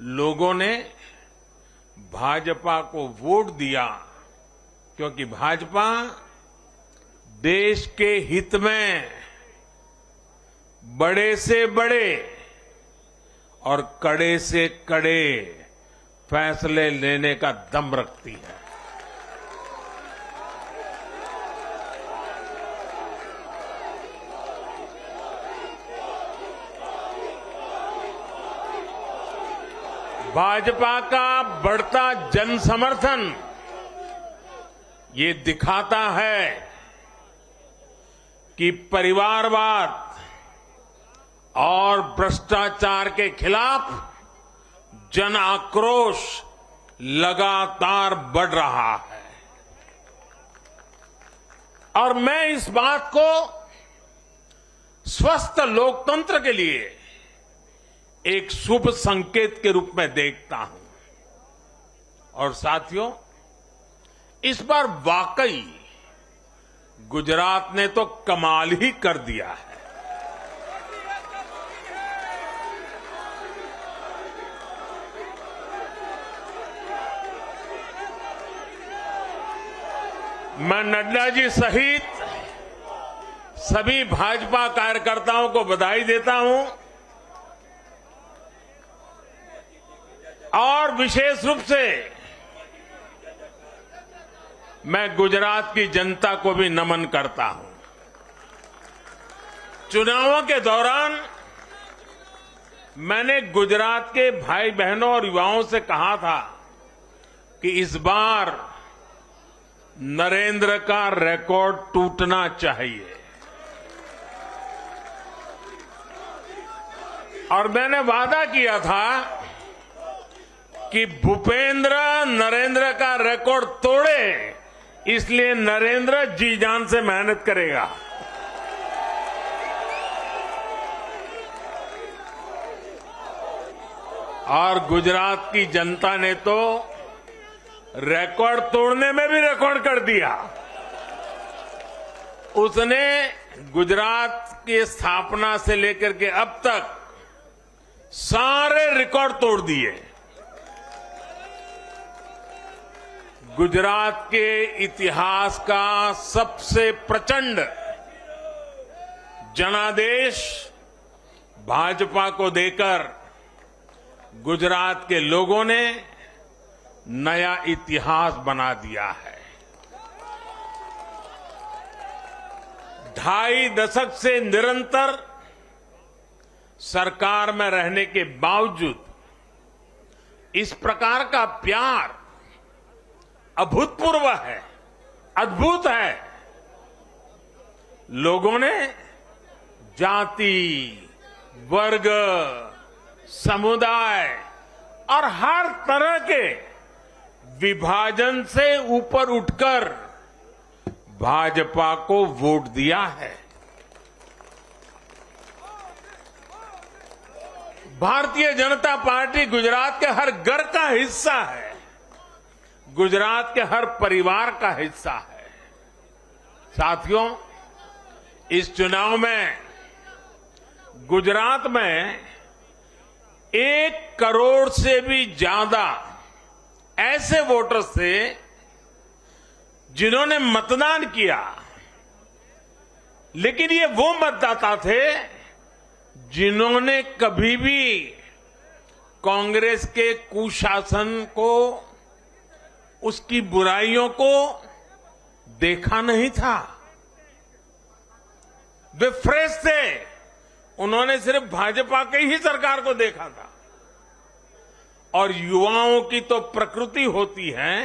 लोगों ने भाजपा को वोट दिया क्योंकि भाजपा देश के हित में बड़े से बड़े और कड़े से कड़े फैसले लेने का दम रखती है। भाजपा का बढ़ता जन समर्थन ये दिखाता है कि परिवारवाद और भ्रष्टाचार के खिलाफ जन आक्रोश लगातार बढ़ रहा है और मैं इस बात को स्वस्थ लोकतंत्र के लिए एक शुभ संकेत के रूप में देखता हूं। और साथियों, इस बार वाकई गुजरात ने तो कमाल ही कर दिया है। मैं नड्डा जी सहित सभी भाजपा कार्यकर्ताओं को बधाई देता हूं और विशेष रूप से मैं गुजरात की जनता को भी नमन करता हूं। चुनावों के दौरान मैंने गुजरात के भाई बहनों और युवाओं से कहा था कि इस बार नरेंद्र का रिकॉर्ड टूटना चाहिए और मैंने वादा किया था कि भूपेंद्र नरेंद्र का रिकॉर्ड तोड़े, इसलिए नरेंद्र जी जान से मेहनत करेगा। और गुजरात की जनता ने तो रिकॉर्ड तोड़ने में भी रिकॉर्ड कर दिया। उसने गुजरात की स्थापना से लेकर के अब तक सारे रिकॉर्ड तोड़ दिए। गुजरात के इतिहास का सबसे प्रचंड जनादेश भाजपा को देकर गुजरात के लोगों ने नया इतिहास बना दिया है। 2.5 दशक से निरंतर सरकार में रहने के बावजूद इस प्रकार का प्यार अभूतपूर्व है, अद्भुत है। लोगों ने जाति, वर्ग, समुदाय और हर तरह के विभाजन से ऊपर उठकर भाजपा को वोट दिया है। भारतीय जनता पार्टी गुजरात के हर घर का हिस्सा है, गुजरात के हर परिवार का हिस्सा है। साथियों, इस चुनाव में गुजरात में 1 करोड़ से भी ज्यादा ऐसे वोटर्स थे जिन्होंने मतदान किया, लेकिन ये वो मतदाता थे जिन्होंने कभी भी कांग्रेस के कुशासन को, उसकी बुराइयों को देखा नहीं था। वे फ्रेश थे, उन्होंने सिर्फ भाजपा की ही सरकार को देखा था। और युवाओं की तो प्रकृति होती है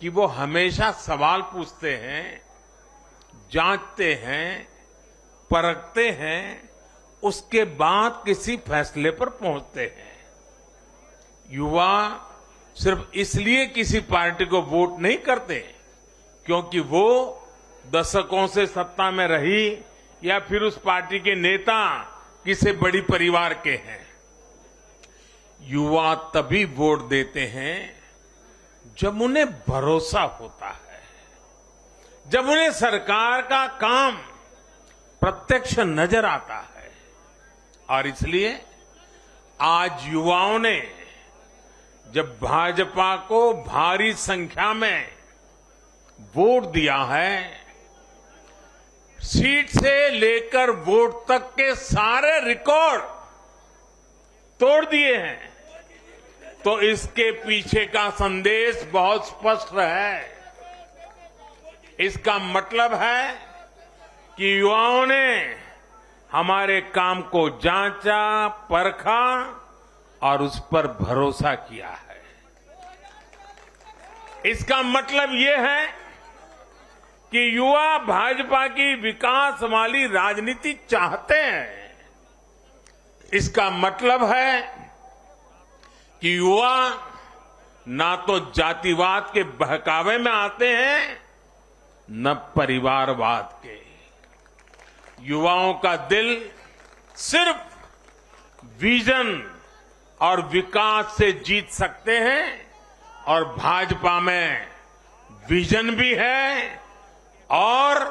कि वो हमेशा सवाल पूछते हैं, जांचते हैं, परखते हैं, उसके बाद किसी फैसले पर पहुंचते हैं। युवा सिर्फ इसलिए किसी पार्टी को वोट नहीं करते क्योंकि वो दशकों से सत्ता में रही या फिर उस पार्टी के नेता किसी बड़ी परिवार के हैं। युवा तभी वोट देते हैं जब उन्हें भरोसा होता है, जब उन्हें सरकार का काम प्रत्यक्ष नजर आता है। और इसलिए आज युवाओं ने जब भाजपा को भारी संख्या में वोट दिया है, सीट से लेकर वोट तक के सारे रिकॉर्ड तोड़ दिए हैं, तो इसके पीछे का संदेश बहुत स्पष्ट है। इसका मतलब है कि युवाओं ने हमारे काम को जांचा, परखा और उस पर भरोसा किया है। इसका मतलब ये है कि युवा भाजपा की विकास वाली राजनीति चाहते हैं। इसका मतलब है कि युवा ना तो जातिवाद के बहकावे में आते हैं, न परिवारवाद के। युवाओं का दिल सिर्फ विजन और विकास से जीत सकते हैं, और भाजपा में विजन भी है और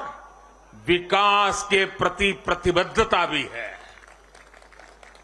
विकास के प्रति प्रतिबद्धता भी है।